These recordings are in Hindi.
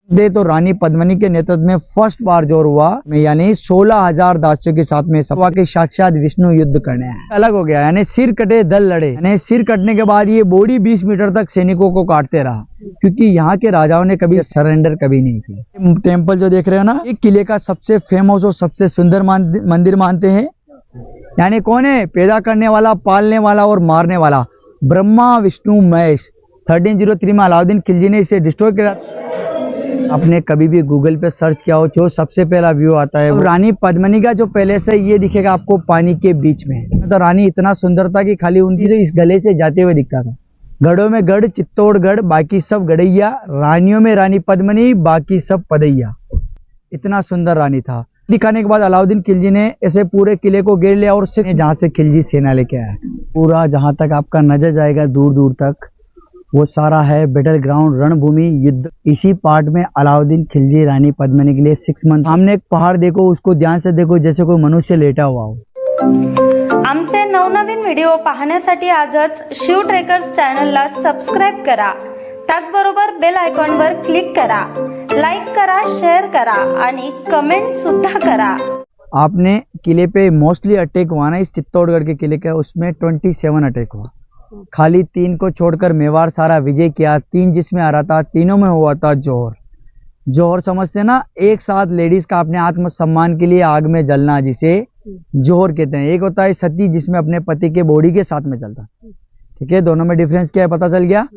दे तो रानी पद्मिनी के नेतृत्व में फर्स्ट बार जोर हुआ यानी 16,000 दासियों के साथ में सभा के साक्षात विष्णु युद्ध करने हैं। अलग हो गया यानी सिर कटे दल लड़े, यानी सिर कटने के बाद ये बॉडी 20 मीटर तक सैनिकों को काटते रहा, क्योंकि यहाँ के राजाओं ने कभी सरेंडर कभी नहीं किया। टेम्पल जो देख रहे हो ना, ये किले का सबसे फेमस और सबसे सुंदर मंदिर मानते हैं। यानी कौन है? पैदा करने वाला, पालने वाला और मारने वाला ब्रह्मा विष्णु महेश। 1303 में अलाउद्दीन खिलजी ने इसे डिस्ट्रॉय किया। आपने कभी भी गूगल पे सर्च किया हो, जो सबसे पहला व्यू आता है रानी पद्मिनी का जो पैलेस है, ये दिखेगा आपको पानी के बीच में। तो रानी इतना सुंदर था कि खाली उनकी जो इस गले से जाते हुए दिखता था। गढ़ों में गढ़, चित्तौड़गढ़, बाकी सब गढ़ैया, रानियों में रानी पद्मिनी, बाकी सब पदैया। इतना सुंदर रानी था। दिखाने के बाद अलाउद्दीन खिलजी ने ऐसे पूरे किले को घेर लिया और जहाँ से खिलजी सेना लेके आया, पूरा जहाँ तक आपका नजर जाएगा दूर दूर तक, वो सारा है बैटल ग्राउंड, रणभूमि, युद्ध। इसी पार्ट में अलाउद्दीन खिलजी रानी पद्मिनी के लिए 6 मंथ। सामने एक पहाड़ देखो, उसको ध्यान से देखो, जैसे कोई मनुष्य लेटा हुआ हो। आमचे नवनवीन व्हिडिओ पाहण्यासाठी आजच शिव ट्रेकर्स चॅनलला सबस्क्राइब करा, त्याचबरोबर बेल आयकॉनवर क्लिक करा, लाईक करा, शेअर करा आणि कमेंट सुद्धा करा। आपने किले पे मोस्टली अटैक हुआ ना, इस चित्तौड़गढ़ के किले का, उसमें 27 अटैक हुआ। खाली 3 को छोड़कर मेवाड़ सारा विजय किया। 3 जिसमें आ रहा था, तीनों में हुआ था जोहर। जोहर समझते ना, एक साथ लेडीज का अपने आत्मसम्मान के लिए आग में जलना, जिसे जोहर कहते हैं। एक होता है सती, जिसमें अपने पति के बॉडी के साथ में चलता। ठीक है, दोनों में डिफरेंस क्या है पता चल गया।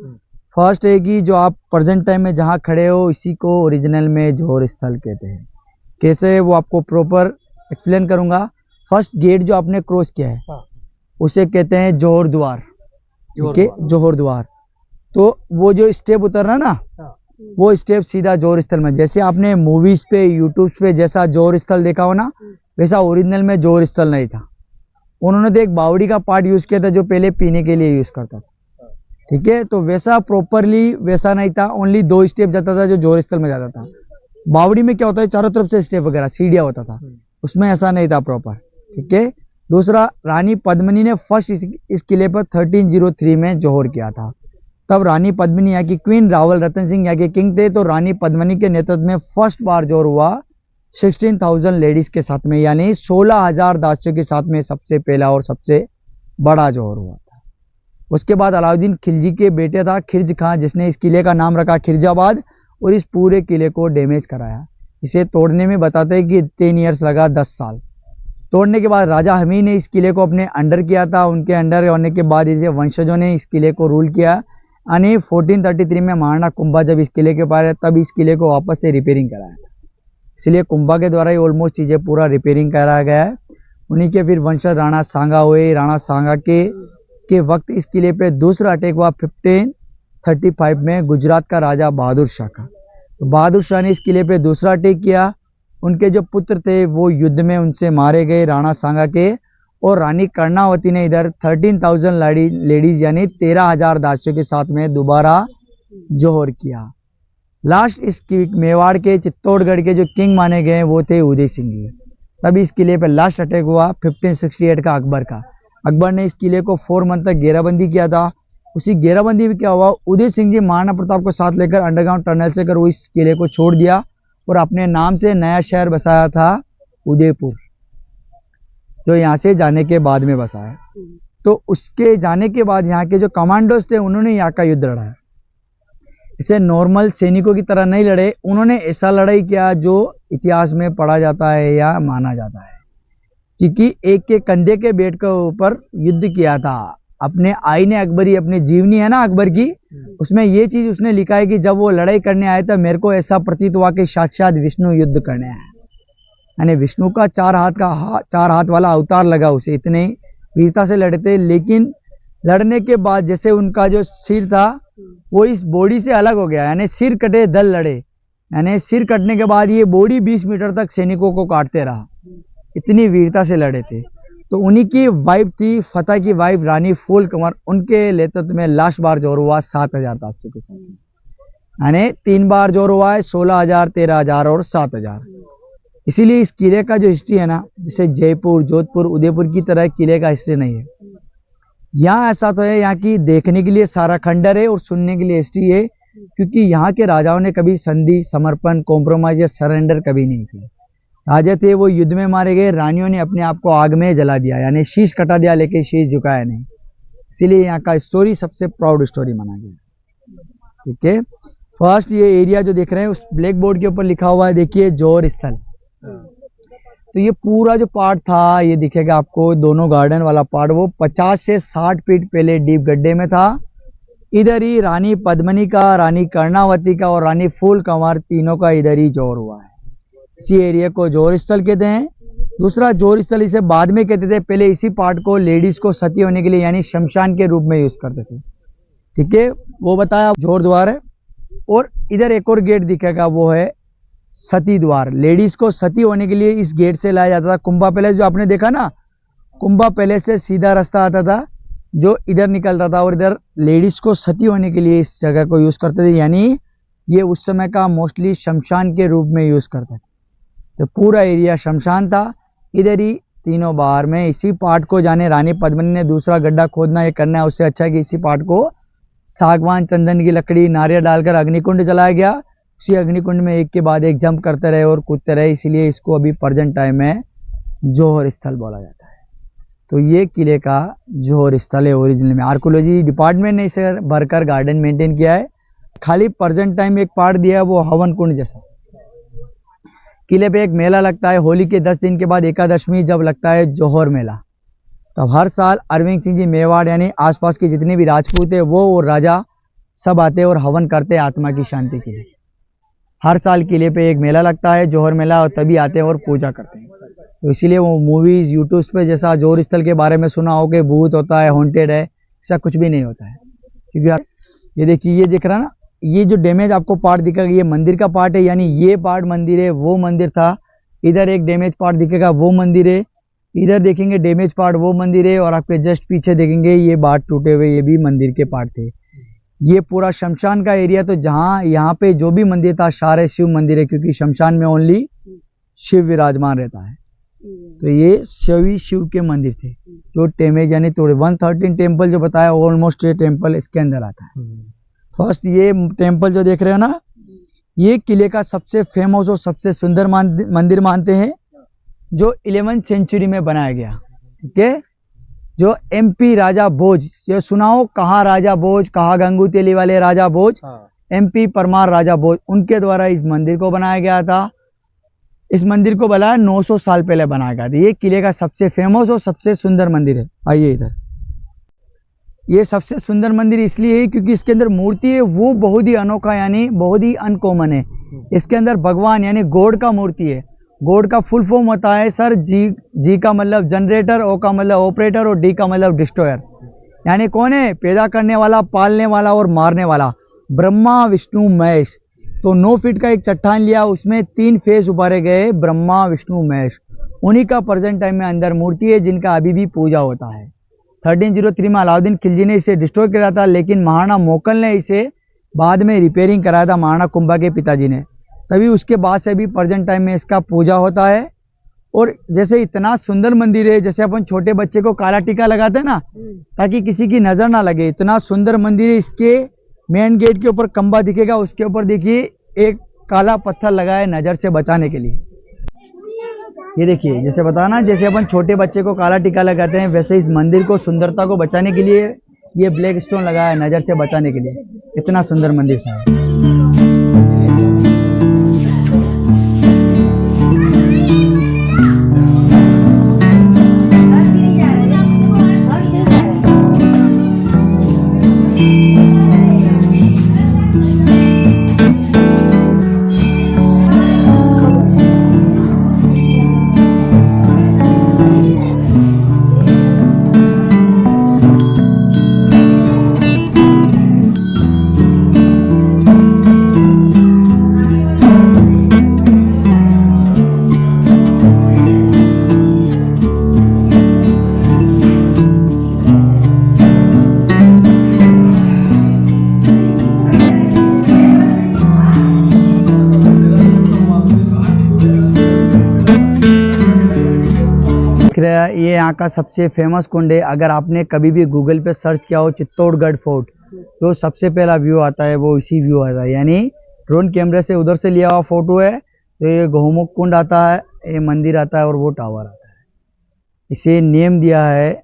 फर्स्ट है कि जो आप प्रेजेंट टाइम में जहाँ खड़े हो, इसी को ओरिजिनल में जोहर स्थल कहते हैं। कैसे, वो आपको प्रॉपर एक्सप्लेन करूंगा। फर्स्ट गेट जो आपने क्रॉस किया है, उसे कहते हैं जोहर द्वार। ठीक है, जोहर द्वार। तो वो जो स्टेप उतरना ना, वो स्टेप सीधा जोहर स्थल में। जैसे आपने मूवीज पे, यूट्यूब पे जैसा जोहर स्थल देखा हो ना, वैसा ओरिजिनल में जोहर स्थल नहीं था। उन्होंने तो एक बावड़ी का पार्ट यूज किया था, जो पहले पीने के लिए यूज करता था। ठीक है, तो वैसा प्रॉपरली वैसा नहीं था। ओनली 2 स्टेप जाता था जो जोहर स्थल में जाता था। बावड़ी में क्या होता है, चारों तरफ से स्टेप वगैरह सीढ़ियां होता था, उसमें ऐसा नहीं था प्रॉपर। ठीक है, दूसरा, रानी पद्मिनी ने फर्स्ट इस किले पर 1303 में जोहर किया था। तब रानी पद्मिनी यहाँ की क्वीन, रावल रतन सिंह यहाँ के किंग थे। तो रानी पद्मिनी के नेतृत्व में फर्स्ट बार जोहर हुआ 16,000 लेडीज के साथ में, यानी 16,000 दासियों के साथ में सबसे पहला और सबसे बड़ा जोहर हुआ था। उसके बाद अलाउद्दीन खिलजी के बेटे था खिरज खां, जिसने इस किले का नाम रखा खिरजाबाद, और इस पूरे किले को डैमेज कराया। इसे तोड़ने में बताते हैं कि 10 ईयर्स लगा, 10 साल। तोड़ने के बाद राजा हमी ने इस किले को अपने अंडर किया था। उनके अंडर होने के बाद इसे वंशजों ने इस किले को रूल किया। यानी 1433 में महाराणा कुंभा जब इस किले के पास है, तब इस किले को वापस से रिपेयरिंग कराया था। इसलिए कुंभा के द्वारा ही ऑलमोस्ट चीजें पूरा रिपेयरिंग कराया गया है। उन्हीं के फिर वंशज राणा सांगा हुए। राणा सांगा के वक्त इस किले पे दूसरा अटैक हुआ 1535 में गुजरात का राजा बहादुर शाह का। तो बहादुर शाह ने इस किले पे दूसरा अटैक किया। उनके जो पुत्र थे वो युद्ध में उनसे मारे गए, राणा सांगा के। और रानी कर्णावती ने इधर 13,000 लेडीज यानी 13,000 दासियों के साथ में दोबारा जोहर किया। लास्ट इस मेवाड़ के, चित्तौड़गढ़ के जो किंग माने गए वो थे उदय सिंह जी। तभी इस किले पे लास्ट अटैक हुआ 1568 का अकबर का। अकबर ने इस किले को 4 मंथ तक घेराबंदी किया था। उसी घेराबंदी में क्या हुआ, उदय सिंह जी महाराणा प्रताप को साथ लेकर अंडरग्राउंड टनल से कर वो इस किले को छोड़ दिया और अपने नाम से नया शहर बसाया था उदयपुर, जो यहाँ से जाने के बाद में बसा है। तो उसके जाने के बाद यहाँ के जो कमांडोज थे, उन्होंने यहाँ का युद्ध लड़ा है। इसे नॉर्मल सैनिकों की तरह नहीं लड़े, उन्होंने ऐसा लड़ाई किया जो इतिहास में पढ़ा जाता है या माना जाता है, क्योंकि एक के कंधे के बेट के ऊपर युद्ध किया था। अपने आईने अकबरी, अपने जीवनी है ना अकबर की, उसमें ये चीज उसने लिखा है कि जब वो लड़ाई करने आए थे, मेरे को ऐसा प्रतीत हुआ कि साक्षात विष्णु युद्ध करने आए। यानी विष्णु का 4 हाथ वाला अवतार लगा उसे, इतने वीरता से लड़े थे। लेकिन लड़ने के बाद जैसे उनका जो सिर था वो इस बॉडी से अलग हो गया, यानी सिर कटे दल लड़े। यानी सिर कटने के बाद ये बॉडी 20 मीटर तक सैनिकों को काटते रहा, इतनी वीरता से लड़े थे। तो उन्हीं की वाइफ थी, फतेह की वाइफ रानी फूल कंवर, उनके नेतृत्व में लास्ट बार जोर हुआ 7,000 दासियों के साथ। यानी 3 बार जोर हुआ है, 16,000, 13,000 और 7,000। इसीलिए इस किले का जो हिस्ट्री है ना, जैसे जयपुर, जोधपुर, उदयपुर की तरह किले का हिस्ट्री नहीं है। यहाँ ऐसा तो है, यहाँ की देखने के लिए सारा खंडर है और सुनने के लिए हिस्ट्री है। क्योंकि यहाँ के राजाओं ने कभी संधि, समर्पण, कॉम्प्रोमाइज या सरेंडर कभी नहीं किया। राजा थे वो युद्ध में मारे गए, रानियों ने अपने आप को आग में जला दिया, यानी शीश कटा दिया लेकिन शीश झुकाया नहीं। इसीलिए यहाँ का स्टोरी सबसे प्राउड स्टोरी माना गया। ठीक है, फर्स्ट ये एरिया जो देख रहे हैं उस ब्लैक बोर्ड के ऊपर लिखा हुआ है, देखिए जौहर स्थल। तो ये पूरा जो पार्ट था ये दिखेगा आपको, दोनों गार्डन वाला पार्ट वो 50 से 60 फीट पहले डीप गड्ढे में था। इधर ही रानी पद्मिनी का, रानी कर्णावती का और रानी फूल कंवर तीनों का इधर ही जौहर हुआ है। इसी एरिया को जौहर स्थल कहते हैं। दूसरा जौहर स्थल इसे बाद में कहते थे, पहले इसी पार्ट को लेडीज को सती होने के लिए यानी शमशान के रूप में यूज करते थे। ठीक है, वो बताया जौहर द्वार है। और इधर एक और गेट दिखेगा, वो है सती द्वार। लेडीज को सती होने के लिए इस गेट से लाया जाता था। कुंभा पैलेस जो आपने देखा ना, कुंभा पैलेस से सीधा रास्ता आता था जो इधर निकलता था और इधर लेडीज को सती होने के लिए इस जगह को यूज करते थे, यानी ये उस समय का मोस्टली शमशान के रूप में यूज करते थे। तो पूरा एरिया शमशान था। इधर ही तीनों बाहर में इसी पार्ट को जाने रानी पद्मिनी ने दूसरा गड्ढा खोदना ये करना है, उससे अच्छा है कि इसी पार्ट को सागवान, चंदन की लकड़ी, नारियल डालकर अग्निकुंड जलाया गया। उसी अग्निकुंड में एक के बाद एक जंप करते रहे और कूदते रहे, इसीलिए इसको अभी प्रेजेंट टाइम में जौहर स्थल बोला जाता है। तो ये किले का जौहर स्थल है ओरिजिनल में। आर्कोलॉजी डिपार्टमेंट ने इसे भरकर गार्डन मेंटेन किया है। खाली प्रेजेंट टाइम में एक पार्ट दिया है वो हवन कुंड जैसा। किले पे एक मेला लगता है होली के 10 दिन के बाद एकादशमी, जब लगता है जौहर मेला। तब हर साल अरविंद सिंह जी मेवाड़ यानी आसपास के जितने भी राजपूत है वो और राजा सब आते और हवन करते आत्मा की शांति के लिए। हर साल किले पे एक मेला लगता है जौहर मेला, और तभी आते हैं और पूजा करते हैं। तो इसीलिए वो मूवीज यूट्यूब पे जैसा जौहर स्थल के बारे में सुना हो कि भूत होता है, हॉन्टेड है, ऐसा कुछ भी नहीं होता है। क्योंकि यार ये देखिए, ये दिख रहा ना, ये जो डैमेज आपको पार्ट दिखेगा ये मंदिर का पार्ट है, यानी ये पार्ट मंदिर है, वो मंदिर था। इधर एक डैमेज पार्ट दिखेगा वो मंदिर है, इधर देखेंगे डैमेज पार्ट वो मंदिर है, और आपके जस्ट पीछे देखेंगे ये बाट टूटे हुए ये भी मंदिर के पार्ट थे। ये पूरा शमशान का एरिया, तो जहाँ यहाँ पे जो भी मंदिर था सारे शिव मंदिर है, क्योंकि शमशान में ओनली शिव विराजमान रहता है। तो ये सभी शिव के मंदिर थे जो डैमेज यानी तोड़े। 113 टेम्पल जो बताया ऑलमोस्ट ये टेम्पल इसके अंदर आता है। फर्स्ट ये टेम्पल जो देख रहे हो ना, ये किले का सबसे फेमस और सबसे सुंदर मंदिर मानते हैं, जो 11वीं सेंचुरी में बनाया गया। ठीक है, जो एमपी राजा भोज, ये सुनाओ कहाँ राजा भोज, कहाँ गंगू तेली वाले राजा भोज, एमपी परमार राजा भोज, उनके द्वारा इस मंदिर को बनाया गया था। इस मंदिर को बनाया 900 साल पहले बनाया गया था। ये किले का सबसे फेमस और सबसे सुंदर मंदिर है। आइए इधर, ये सबसे सुंदर मंदिर इसलिए है क्योंकि इसके अंदर मूर्ति है वो बहुत ही अनोखा यानी बहुत ही अनकॉमन है। इसके अंदर भगवान यानी गॉड का मूर्ति है। गॉड का फुल फॉर्म होता है सर, जी का मतलब जनरेटर, ओ का मतलब ऑपरेटर और डी का मतलब डिस्ट्रॉयर। यानी कौन है? पैदा करने वाला, पालने वाला और मारने वाला, ब्रह्मा विष्णु महेश। तो 9 फीट का एक चट्टान लिया, उसमें 3 फेस उभारे गए, ब्रह्मा विष्णु महेश। उन्हीं का प्रेजेंट टाइम में अंदर मूर्ति है जिनका अभी भी पूजा होता है। 1303 में अलाउद्दीन खिलजी ने इसे डिस्ट्रॉय किया था, लेकिन महाराणा मोकल ने इसे बाद में रिपेयरिंग कराया था, महाराणा कुंभा के पिताजी ने। तभी उसके बाद से भी प्रेजेंट टाइम में इसका पूजा होता है। और जैसे इतना सुंदर मंदिर है, जैसे अपन छोटे बच्चे को काला टीका लगाते हैं ना ताकि किसी की नजर ना लगे, इतना सुंदर मंदिर है। इसके मेन गेट के ऊपर खंबा दिखेगा, उसके ऊपर देखिए एक काला पत्थर लगा है नजर से बचाने के लिए। ये देखिए, जैसे बताना, जैसे अपन छोटे बच्चे को काला टीका लगाते हैं वैसे इस मंदिर को सुंदरता को बचाने के लिए ये ब्लैक स्टोन लगा है नजर से बचाने के लिए। इतना सुंदर मंदिर था। ये यहाँ का सबसे फेमस कुंड है। अगर आपने कभी भी गूगल पे सर्च किया हो चित्तौड़गढ़ फोर्ट, जो सबसे पहला व्यू आता है वो इसी व्यू आता है, यानी ड्रोन कैमरे से उधर से लिया हुआ फोटो है। तो ये गहुमुख कुंड आता है, ये मंदिर आता है और वो टावर आता है। इसे नेम दिया है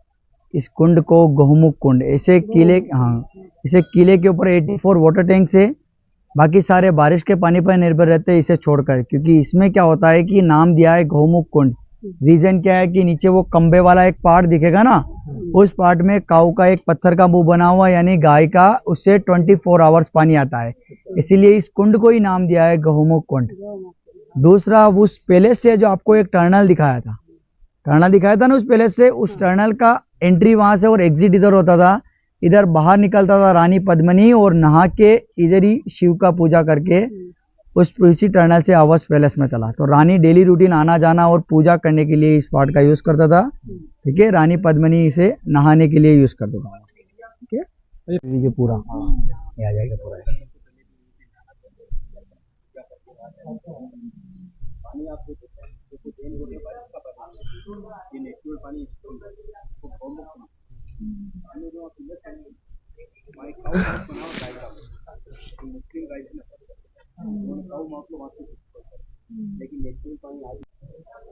इस कुंड को गहुमुख कुंड। इसे किले इसे किले के ऊपर 84 वाटर टैंक से, बाकी सारे बारिश के पानी पर निर्भर रहते हैं इसे छोड़कर, क्योंकि इसमें क्या होता है कि नाम दिया है गहुमुख कुंड। रीजन क्या है कि नीचे वो कंबे वाला एक पार्ट दिखेगा ना, उस पार्ट में काऊ का एक पत्थर का मुंह बना हुआ, यानी गाय का, उससे 24 आवर्स पानी आता है, इसीलिए इस कुंड को ही नाम दिया है गहुमुख कुंड। दूसरा, उस पैलेस से जो आपको एक टनल दिखाया था ना, उस पैलेस से, उस टनल का एंट्री वहां से और एग्जिट इधर होता था। इधर बाहर निकलता था रानी पद्मिनी और नहा के इधर ही शिव का पूजा करके उसी टनल से आवास पैलेस में चला। तो रानी डेली रूटीन आना जाना और पूजा करने के लिए इस पार्ट का यूज करता था। ठीक है, रानी पद्मिनी इसे नहाने के लिए यूज करता था। ठीक है, ये पूरा ये आ जाएगा पूरा।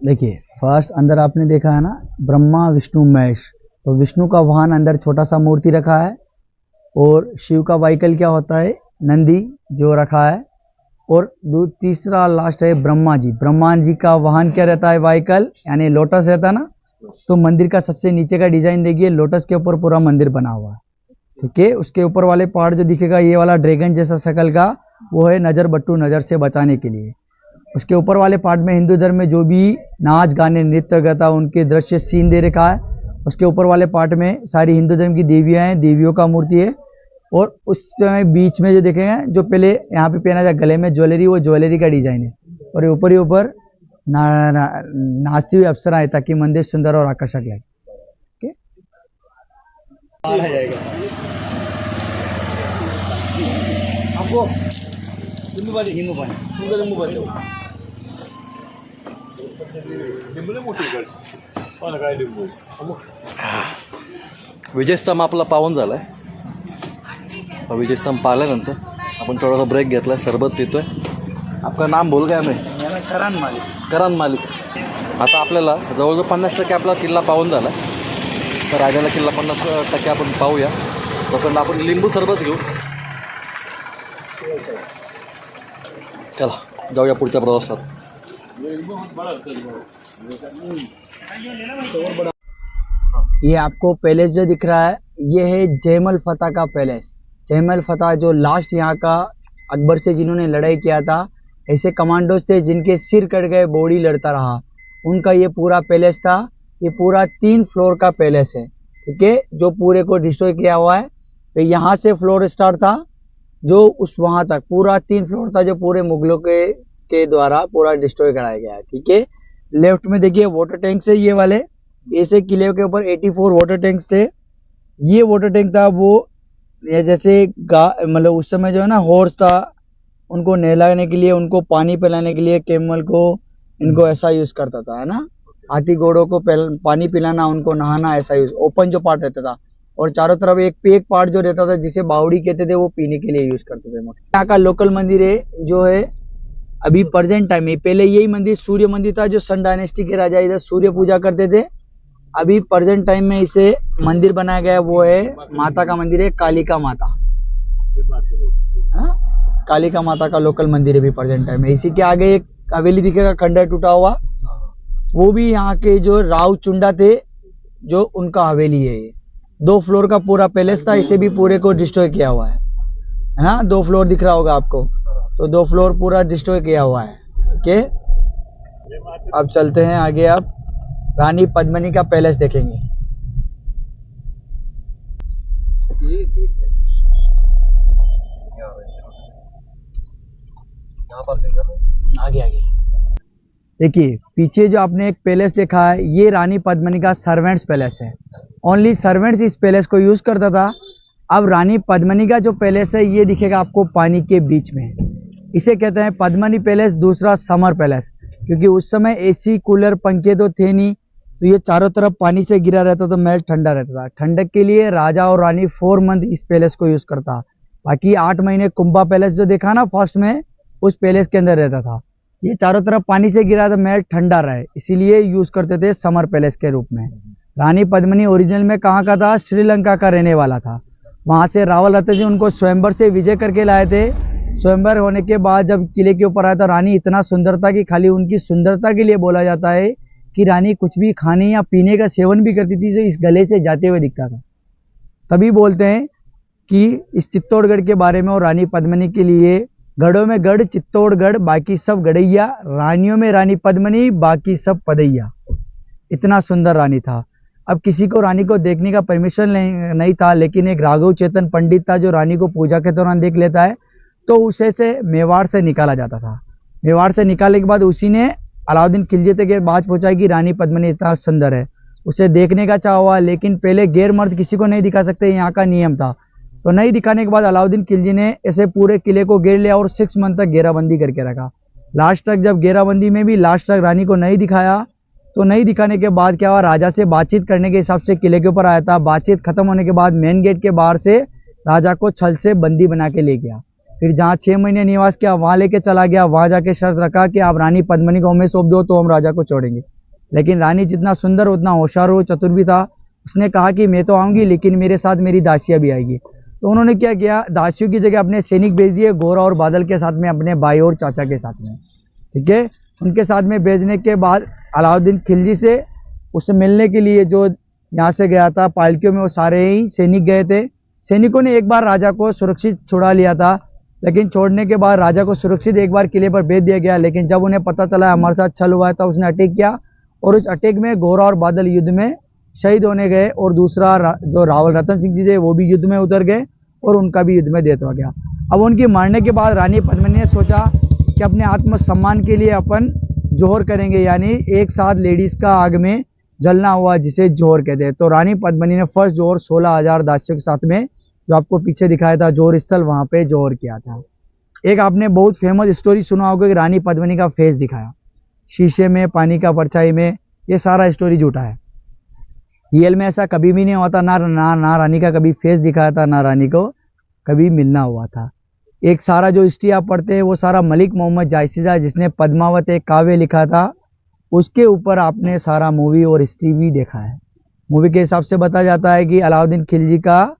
देखिए, फर्स्ट अंदर आपने देखा है ना, ब्रह्मा विष्णु महेश। तो विष्णु का वाहन अंदर छोटा सा मूर्ति रखा है, और शिव का व्हीकल क्या होता है, नंदी जो रखा है। और तीसरा लास्ट है ब्रह्मा जी। ब्रह्मा जी का वाहन क्या रहता है, व्हीकल, यानी लोटस रहता है ना। तो मंदिर का सबसे नीचे का डिजाइन देखिए, लोटस के ऊपर पूरा मंदिर बना हुआ है। ठीक है, उसके ऊपर वाले पार्ट जो दिखेगा, ये वाला ड्रैगन जैसा शक्ल का, वो है नजर बट्टू, नजर से बचाने के लिए। उसके ऊपर वाले पार्ट में हिंदू धर्म में जो भी नाच गाने नृत्य गाता उनके दृश्य सीन दे रखा है। उसके ऊपर वाले पार्ट में सारी हिंदू धर्म की देवियां हैं, देवियों का मूर्ति है। और उसके बीच में जो देखेंगे, जो पहले यहाँ पे पहना जाए गले में ज्वेलरी, वो ज्वेलरी का डिजाइन है। और ऊपर ही ऊपर नाचती हुई अप्सरा है, ताकि मंदिर सुंदर और आकर्षक लगे। ठीक है, आपको विजयस्तंभ आपला पावन झालाय। विजयस्तंभ पाहिल्यानंतर आपण थोडासा ब्रेक घेतलाय, सरबत पितोय। आपका नाम बोल गया मैं, करण मालिक। आता आपल्याला जवळजवळ 50% आपला किल्ला पावन झाला, तर राजाला किल्ला 50% आपण पाहूया। तोपर्यंत आपण लिंबू सरबत घेऊ। चला जाऊया पुढच्या प्रवासात। ये आपको पैलेस जो दिख रहा है, ये है जयमल फतेह का पैलेस। जयमल फतेह जो लास्ट यहाँ का अकबर से जिन्होंने लड़ाई किया था, ऐसे कमांडोज थे जिनके सिर कट गए, बॉडी लड़ता रहा, उनका ये पूरा पैलेस था। ये पूरा 3 फ्लोर का पैलेस है। ठीक है, जो पूरे को डिस्ट्रॉय किया हुआ है। तो यहाँ से फ्लोर स्टार्ट था, जो उस वहां तक पूरा 3 फ्लोर था, जो पूरे मुगलों के द्वारा पूरा डिस्ट्रॉय कराया गया है। ठीक है, लेफ्ट में देखिए वाटर टैंक से, ये वाले ऐसे किले के ऊपर 84 वाटर टैंक से। ये वाटर टैंक था वो, ये जैसे मतलब उस समय जो है ना हॉर्स था, उनको नहलाने के लिए, उनको पानी पिलाने के लिए, कैमल को, इनको ऐसा यूज करता था, है ना। हाथी घोड़ों को पानी पिलाना, उनको नहाना, ऐसा यूज। ओपन जो पार्ट रहता था, और चारों तरफ एक पार्ट जो रहता था जिसे बावड़ी कहते थे, वो पीने के लिए यूज करते थे। यहाँ का लोकल मंदिर है जो है अभी प्रेजेंट टाइम में, पहले यही मंदिर सूर्य मंदिर था, जो सन डायनेस्टी के राजा इधर सूर्य पूजा करते थे। अभी प्रेजेंट टाइम में इसे मंदिर बनाया गया है, वो है माता का मंदिर है, कालिका माता। कालिका माता का लोकल मंदिर है अभी प्रेजेंट टाइम में। इसी के आगे एक हवेली दिखेगा, खंडर टूटा हुआ, वो भी यहाँ के जो राव चुंडा थे, जो उनका हवेली है। 2 फ्लोर का पूरा पैलेस था, इसे भी पूरे को डिस्ट्रॉय किया हुआ है ना। 2 फ्लोर दिख रहा होगा आपको, तो 2 फ्लोर पूरा डिस्ट्रॉय किया हुआ है। ओके, अब चलते हैं आगे। आप रानी पद्मिनी का पैलेस देखेंगे। आगे देखिए, पीछे जो आपने एक पैलेस देखा है, ये रानी पद्मिनी का सर्वेंट्स पैलेस है। ओनली सर्वेंट्स इस पैलेस को यूज करता था। अब रानी पद्मिनी का जो पैलेस है, ये दिखेगा आपको पानी के बीच में। इसे कहते हैं पद्मिनी पैलेस। दूसरा समर पैलेस, क्योंकि उस समय एसी कूलर पंखे तो थे नहीं, तो ये चारों तरफ पानी से घिरा रहता तो महल ठंडा रहता था। ठंडक के लिए राजा और रानी 4 मंथ इस पैलेस को यूज करता। बाकी 8 महीने कुंभा पैलेस जो देखा ना फर्स्ट में, उस पैलेस के अंदर रहता था। ये चारों तरफ पानी से घिरा तो महल ठंडा रहे, इसीलिए यूज करते थे समर पैलेस के रूप में। रानी पद्मिनी ओरिजिनल में कहाँ का था? श्रीलंका का रहने वाला था। वहां से रावल रतन जी उनको स्वयंवर से विजय करके लाए थे। स्वयंवर होने के बाद जब किले के ऊपर आया था, रानी इतना सुंदर था कि खाली उनकी सुंदरता के लिए बोला जाता है कि रानी कुछ भी खाने या पीने का सेवन भी करती थी जो इस गले से जाते हुए दिखता था। तभी बोलते हैं कि इस चित्तौड़गढ़ के बारे में और रानी पद्मिनी के लिए, गढ़ों में गढ़ चित्तौड़गढ़, बाकी सब गढ़ैया, रानियों में रानी पद्मिनी, बाकी सब पदैया। इतना सुंदर रानी था। अब किसी को रानी को देखने का परमिशन नहीं था, लेकिन एक राघव चेतन पंडित था जो रानी को पूजा के दौरान देख लेता है, तो उसे से मेवाड़ से निकाला जाता था। मेवाड़ से निकालने के बाद उसी ने अलाउद्दीन खिलजी तक बात पहुंचाई कि रानी पद्मिनी इतना सुंदर है। उसे देखने का चाह हुआ, लेकिन पहले गैर मर्द किसी को नहीं दिखा सकते, यहाँ का नियम था। तो नहीं दिखाने के बाद अलाउद्दीन खिलजी ने ऐसे पूरे किले को घेर लिया और 6 मंथ तक घेराबंदी करके रखा। लास्ट तक जब घेराबंदी में भी लास्ट तक रानी को नहीं दिखाया, तो नहीं दिखाने के बाद क्या हुआ, राजा से बातचीत करने के हिसाब से किले के ऊपर आया था। बातचीत खत्म होने के बाद मेन गेट के बाहर से राजा को छल से बंदी बना के ले गया। फिर जहाँ 6 महीने निवास किया वहां लेके चला गया। वहां जाके शर्त रखा कि आप रानी पद्मिनी को हमें सौंप दो तो हम राजा को छोड़ेंगे। लेकिन रानी जितना सुंदर उतना होशियार हो, चतुर भी था। उसने कहा कि मैं तो आऊंगी, लेकिन मेरे साथ मेरी दासियां भी आएगी। तो उन्होंने क्या किया, दासियों की जगह अपने सैनिक भेज दिए, गोरा और बादल के साथ में, अपने भाई और चाचा के साथ में। ठीक है, उनके साथ में भेजने के बाद अलाउद्दीन खिलजी से उससे मिलने के लिए जो यहाँ से गया था पालकियों में, वो सारे ही सैनिक गए थे। सैनिकों ने एक बार राजा को सुरक्षित छुड़ा लिया था, लेकिन छोड़ने के बाद राजा को सुरक्षित एक बार किले पर भेज दिया गया। लेकिन जब उन्हें पता चला हमारे साथ छल हुआ है, तो उसने अटैक किया और उस अटैक में गोरा और बादल युद्ध में शहीद होने गए, और दूसरा जो रावल रतन सिंह जी थे वो भी युद्ध में उतर गए और उनका भी युद्ध में डेथ हो गया। अब उनकी मरने के बाद रानी पद्मिनी ने सोचा कि अपने आत्मसम्मान के लिए अपन जोहर करेंगे, यानी एक साथ लेडीज का आग में जलना हुआ, जिसे जोहर कहते हैं। तो रानी पद्मिनी ने फर्स्ट जोहर 16,000 दासियों के साथ में, जो आपको पीछे दिखाया था जोहर स्थल, वहां पे जोहर किया था। एक आपने बहुत फेमस स्टोरी सुना होगा कि रानी पद्मिनी का फेस दिखाया शीशे में, पानी का परछाई में। ये सारा स्टोरी झूठा है। रियल में ऐसा कभी भी नहीं हुआ था। ना रानी का कभी फेस दिखाया था, ना रानी को कभी मिलना हुआ था। एक सारा जो हिस्ट्री आप पढ़ते हैं वो सारा मलिक मोहम्मद जायसीजा, जिसने पद्मावत एक काव्य लिखा था, उसके ऊपर आपने सारा मूवी और हिस्ट्री भी देखा है। मूवी के हिसाब से बताया जाता है कि अलाउद्दीन खिलजी का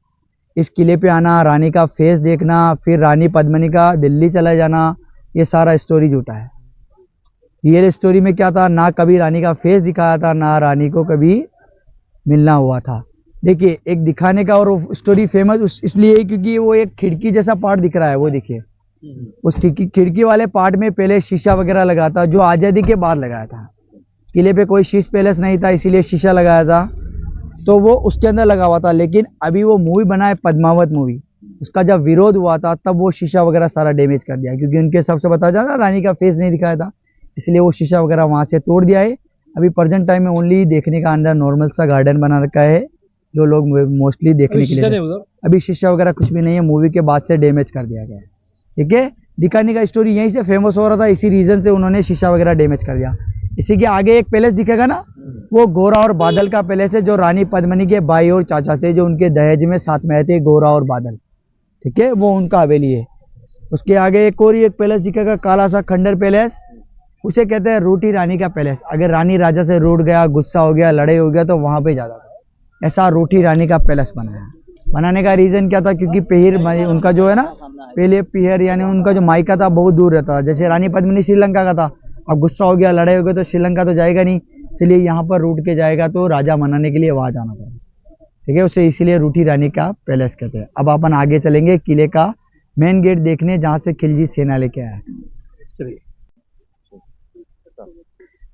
इस किले पे आना, रानी का फेस देखना, फिर रानी पद्मिनी का दिल्ली चला जाना, ये सारा स्टोरी झूठा है। रियल स्टोरी में क्या था, ना कभी रानी का फेस दिखाया था, ना रानी को कभी मिलना हुआ था। देखिए, एक दिखाने का और स्टोरी फेमस इसलिए क्योंकि वो एक खिड़की जैसा पार्ट दिख रहा है, वो देखिए, उस खिड़की वाले पार्ट में पहले शीशा वगैरह लगा था, जो आज़ादी के बाद लगाया था। किले पे कोई शीश पैलेस नहीं था, इसीलिए शीशा लगाया था, तो वो उसके अंदर लगा हुआ था। लेकिन अभी वो मूवी बना है पद्मावत मूवी, उसका जब विरोध हुआ था तब वो शीशा वगैरह सारा डैमेज कर दिया, क्योंकि उनके हिसाब से बताया जा रहा रानी का फेस नहीं दिखाया था, इसलिए वो शीशा वगैरह वहां से तोड़ दिया है। अभी प्रेजेंट टाइम में ओनली देखने का अंदर नॉर्मल सा गार्डन बना रखा है, जो लोग मोस्टली देखने के लिए। अभी शीशा वगैरह कुछ भी नहीं है, मूवी के बाद से डैमेज कर दिया गया है। ठीक है, दिखाने का स्टोरी यहीं से फेमस हो रहा था, इसी रीजन से उन्होंने शीशा वगैरह डैमेज कर दिया। इसी के आगे एक पैलेस दिखेगा ना, वो गोरा और बादल का पैलेस है, जो रानी पद्मिनी के भाई और चाचा थे, जो उनके दहेज में साथ में आए थे, गोरा और बादल। ठीक है, वो उनका हवेली है। उसके आगे एक और एक पैलेस दिखेगा, काला सा खंडर पैलेस, उसे कहते हैं रूठी रानी का पैलेस। अगर रानी राजा से रूठ गया, गुस्सा हो गया, लड़ाई हो गया, तो वहां पे जाता था। ऐसा रूठी रानी का पैलेस बनाया। बनाने का रीजन क्या था, क्योंकि पीहर उनका जो है ना, पहले पीहर यानी उनका जो मायका था बहुत दूर रहता था। जैसे रानी पद्मिनी श्रीलंका का था, अब गुस्सा हो गया, लड़ाई हो गया, तो श्रीलंका तो जाएगा नहीं, इसलिए यहाँ पर रूठ के जाएगा, तो राजा मनाने के लिए वहां जाना पड़ा। ठीक है, उसे इसीलिए रूठी रानी का पैलेस कहते हैं। अब अपन आगे चलेंगे किले का मेन गेट देखने, जहाँ से खिलजी सेना लेके आया। चलिए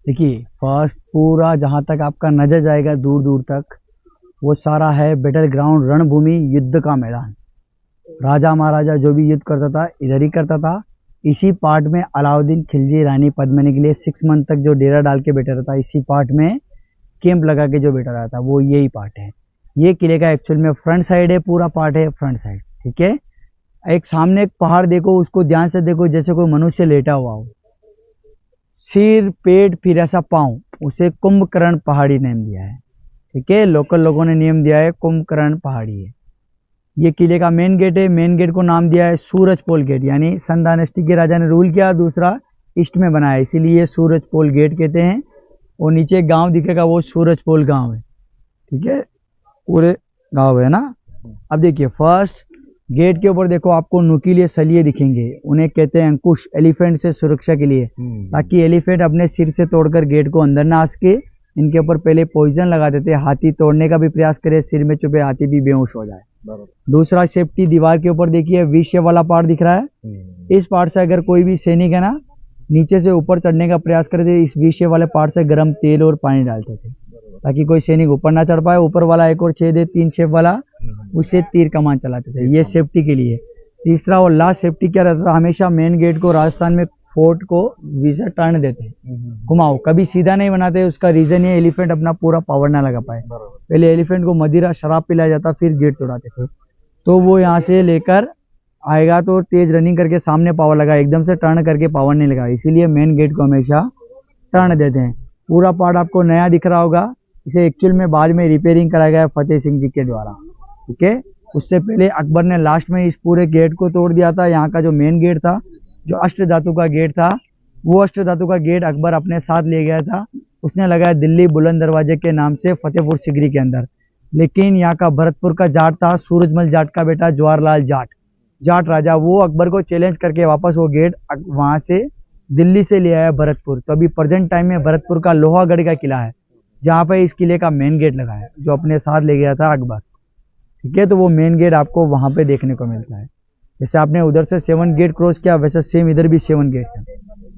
देखिए, फर्स्ट पूरा जहाँ तक आपका नजर जाएगा दूर दूर तक, वो सारा है बैटल ग्राउंड, रणभूमि, युद्ध का मैदान। राजा महाराजा जो भी युद्ध करता था इधर ही करता था। इसी पार्ट में अलाउद्दीन खिलजी रानी पद्मिनी के लिए 6 मंथ तक जो डेरा डाल के बैठा रहता, इसी पार्ट में कैंप लगा के जो बैठा रहता, वो यही पार्ट है। ये किले का एक्चुअल में फ्रंट साइड है, पूरा पार्ट है फ्रंट साइड। ठीक है, एक सामने एक पहाड़ देखो, उसको ध्यान से देखो, जैसे कोई मनुष्य लेटा हुआ हो, सिर, पेट, फिर ऐसा पाँव, उसे कुंभकर्ण पहाड़ी नेम दिया है। ठीक है, लोकल लोगों ने नेम दिया है कुंभकर्ण पहाड़ी है। ये किले का मेन गेट है। मेन गेट को नाम दिया है सूरजपोल गेट, यानी सन डायनेस्टी के राजा ने रूल किया, दूसरा ईस्ट में बनाया, इसीलिए सूरजपोल गेट कहते हैं। और नीचे गांव दिखेगा वो सूरजपोल गांव है। ठीक है, पूरे गांव है ना। अब देखिए फर्स्ट गेट के ऊपर देखो आपको नुकीले सलिए दिखेंगे, उन्हें कहते हैं अंकुश, एलिफेंट से सुरक्षा के लिए, ताकि एलिफेंट अपने सिर से तोड़कर गेट को अंदर ना आ सके। इनके ऊपर पहले पॉइजन लगा देते हैं, हाथी तोड़ने का भी प्रयास करे, सिर में चुपे हाथी भी बेहोश हो जाए। दूसरा सेफ्टी, दीवार के ऊपर देखिए वी शेप वाला पार्ट दिख रहा है। इस पार्ट से अगर कोई भी सैनिक है ना नीचे से ऊपर चढ़ने का प्रयास करे थे, इस वी शेप वाले पार्ट से गर्म तेल और पानी डालते थे ताकि कोई सैनिक ऊपर ना चढ़ पाए। ऊपर वाला एक और छेद है 3 शेप वाला, उससे तीर कमान चलाते थे, ये सेफ्टी के लिए। तीसरा और लास्ट सेफ्टी क्या रहता था, हमेशा मेन गेट को राजस्थान में फोर्ट को विजिट टर्न देते हैं, घुमाओ, कभी सीधा नहीं बनाते। उसका रीजन ये एलिफेंट अपना पूरा पावर ना लगा पाए। पहले एलिफेंट को मदिरा शराब पिलाया जाता, फिर गेट तोड़ाते थे। तो वो यहाँ से लेकर आएगा तो तेज रनिंग करके सामने पावर लगा, एकदम से टर्न करके पावर नहीं लगा, इसीलिए मेन गेट को हमेशा टर्न देते हैं। पूरा पार्ट आपको नया दिख रहा होगा, इसे एक्चुअल में बाद में रिपेयरिंग कराया गया फतेह सिंह जी के द्वारा। ठीक है, उससे पहले अकबर ने लास्ट में इस पूरे गेट को तोड़ दिया था। यहाँ का जो मेन गेट था, जो अष्ट धातु का गेट था, वो अष्ट धातु का गेट अकबर अपने साथ ले गया था, उसने लगाया दिल्ली बुलंद दरवाजे के नाम से फतेहपुर सिकरी के अंदर। लेकिन यहाँ का भरतपुर का जाट था, सूरजमल जाट का बेटा जवाहरलाल जाट राजा, वो अकबर को चैलेंज करके वापस वो गेट वहां से दिल्ली से ले आया भरतपुर। तो अभी प्रेजेंट टाइम में भरतपुर का लोहागढ़ का किला है, जहाँ पे इस किले का मेन गेट लगा है, जो अपने साथ ले गया था अकबर। ठीक है, तो वो मेन गेट आपको वहां पे देखने को मिलता है। जैसे आपने उधर से 7 गेट क्रॉस किया, वैसे सेम इधर भी 7 गेट है,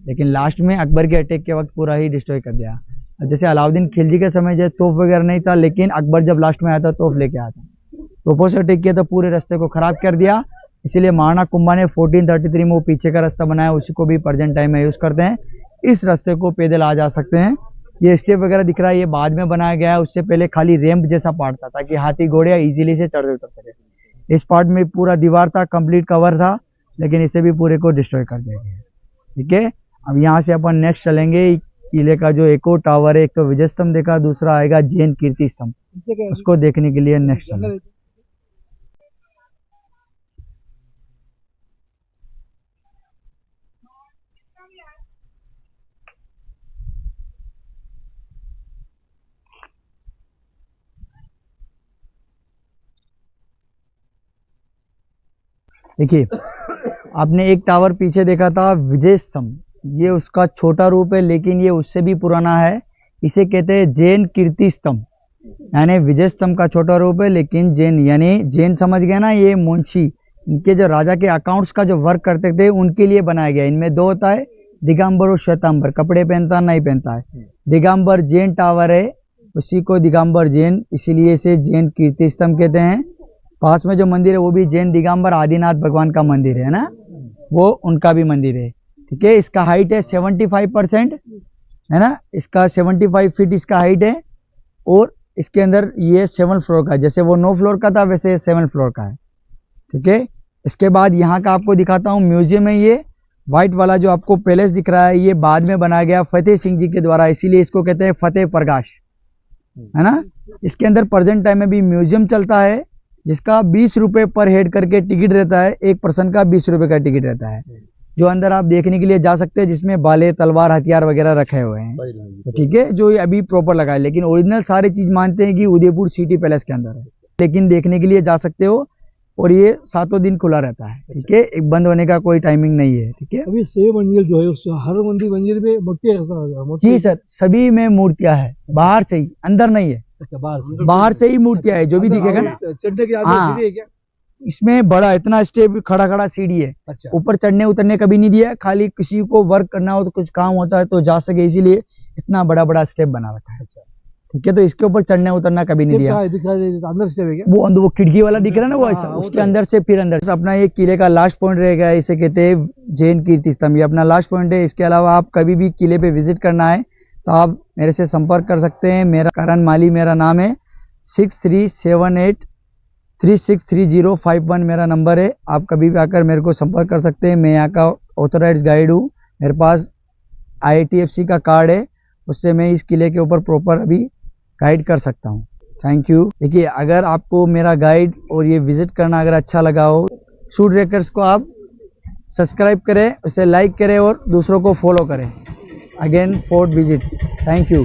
लेकिन लास्ट में अकबर के अटैक के वक्त पूरा ही डिस्ट्रॉय कर दिया। जैसे अलाउद्दीन खिलजी के समय जो तोप वगैरह नहीं था, लेकिन अकबर जब लास्ट में आया था तोप लेके आया था, तोपों से अटैक किया तो पूरे रास्ते को खराब कर दिया। इसीलिए महाराणा कुंभा ने 1433 में वो पीछे का रास्ता बनाया, उसी को भी प्रेजेंट टाइम में यूज करते हैं। इस रास्ते को पैदल आ जा सकते हैं। ये स्टेप वगैरह दिख रहा है, ये बाद में बनाया गया है, उससे पहले खाली रैंप जैसा पार्ट था ताकि हाथी घोड़े इजीली से चढ़ उतर सके। इस पार्ट में पूरा दीवार था, कंप्लीट कवर था, लेकिन इसे भी पूरे को डिस्ट्रॉय कर दिया गया। ठीक है, अब यहाँ से अपन नेक्स्ट चलेंगे। किले का जो एक और टावर है, एक तो विजय स्तंभ देखा, दूसरा आएगा जैन कीर्ति स्तंभ, उसको देखने के लिए नेक्स्ट चलेंगे। देखिए, आपने एक टावर पीछे देखा था विजय स्तंभ, ये उसका छोटा रूप है, लेकिन ये उससे भी पुराना है। इसे कहते हैं जैन कीर्ति स्तंभ, यानी विजय स्तंभ का छोटा रूप है, लेकिन जैन, यानी जैन समझ गए ना, ये मुंशी, इनके जो राजा के अकाउंट्स का जो वर्क करते थे उनके लिए बनाया गया। इनमें 2 होता है, दिगंबर और श्वेतांबर, कपड़े पहनता नहीं पहनता है। दिगंबर जैन टावर है, उसी को दिगंबर जैन, इसीलिए इसे जैन कीर्ति स्तंभ कहते हैं। पास में जो मंदिर है वो भी जैन दिगंबर आदिनाथ भगवान का मंदिर है ना, वो उनका भी मंदिर है। ठीक है, इसका हाइट है 75% है ना, इसका 75 फीट इसका हाइट है, और इसके अंदर ये 7 फ्लोर का है, जैसे वो 9 फ्लोर का था वैसे 7 फ्लोर का है। ठीक है, इसके बाद यहाँ का आपको दिखाता हूँ म्यूजियम है। ये व्हाइट वाला जो आपको पैलेस दिख रहा है, ये बाद में बनाया गया फतेह सिंह जी के द्वारा, इसीलिए इसको कहते हैं फतेह प्रकाश, है ना। इसके अंदर प्रेजेंट टाइम में भी म्यूजियम चलता है, जिसका 20 रुपए पर हेड करके टिकट रहता है, एक पर्सन का 20 रुपए का टिकट रहता है, जो अंदर आप देखने के लिए जा सकते हैं, जिसमें बाले, तलवार, हथियार वगैरह रखे हुए हैं। ठीक है, जो ये अभी प्रॉपर लगा है, लेकिन ओरिजिनल सारी चीज मानते हैं कि उदयपुर सिटी पैलेस के अंदर है, लेकिन देखने के लिए जा सकते हो, और ये 7 दिन खुला रहता है। ठीक है, एक बंद होने का कोई टाइमिंग नहीं है। ठीक है, अभी 6 मंजिल जो है उससे हर मंदिर में मूर्तियां, जी सर, सभी में मूर्तियां है, बाहर से ही, अंदर नहीं है, बाहर से ही मूर्तियां है, जो भी दिखेगा ना। चढ़ने के हाँ, सीढ़ी है क्या? इसमें बड़ा इतना स्टेप, खड़ा सीढ़ी है, अच्छा, ऊपर चढ़ने उतरने कभी नहीं दिया, खाली किसी को वर्क करना हो तो कुछ काम होता है तो जा सके, इसीलिए इतना बड़ा स्टेप बना रखा है। ठीक है, तो इसके ऊपर चढ़ने उतरना कभी नहीं दिया। अंदर से है क्या? वो खिड़की वाला दिख रहा है ना, वो ऐसा, हाँ, उसके अंदर से फिर अंदर से। अपना ये किले का लास्ट पॉइंट रहेगा, इसे कहते हैं जैन कीर्ति स्तंभ, ये अपना लास्ट पॉइंट है। इसके अलावा आप कभी भी किले पे विजिट करना है तो आप मेरे से संपर्क कर सकते हैं। मेरा करण माली मेरा नाम है, 6378363051 मेरा नंबर है। आप कभी भी आकर मेरे को संपर्क कर सकते हैं। मैं यहाँ का ऑथराइज्ड गाइड हूँ, मेरे पास IITFC का कार्ड है, उससे मैं इस किले के ऊपर प्रॉपर अभी गाइड कर सकता हूँ। Thank you. देखिए, अगर आपको मेरा गाइड और ये विजिट करना अगर अच्छा लगा हो, शू ट्रेकर्स को आप सब्सक्राइब करें, उसे लाइक करें और दूसरों को फॉलो करें। Again fort visit. Thank you.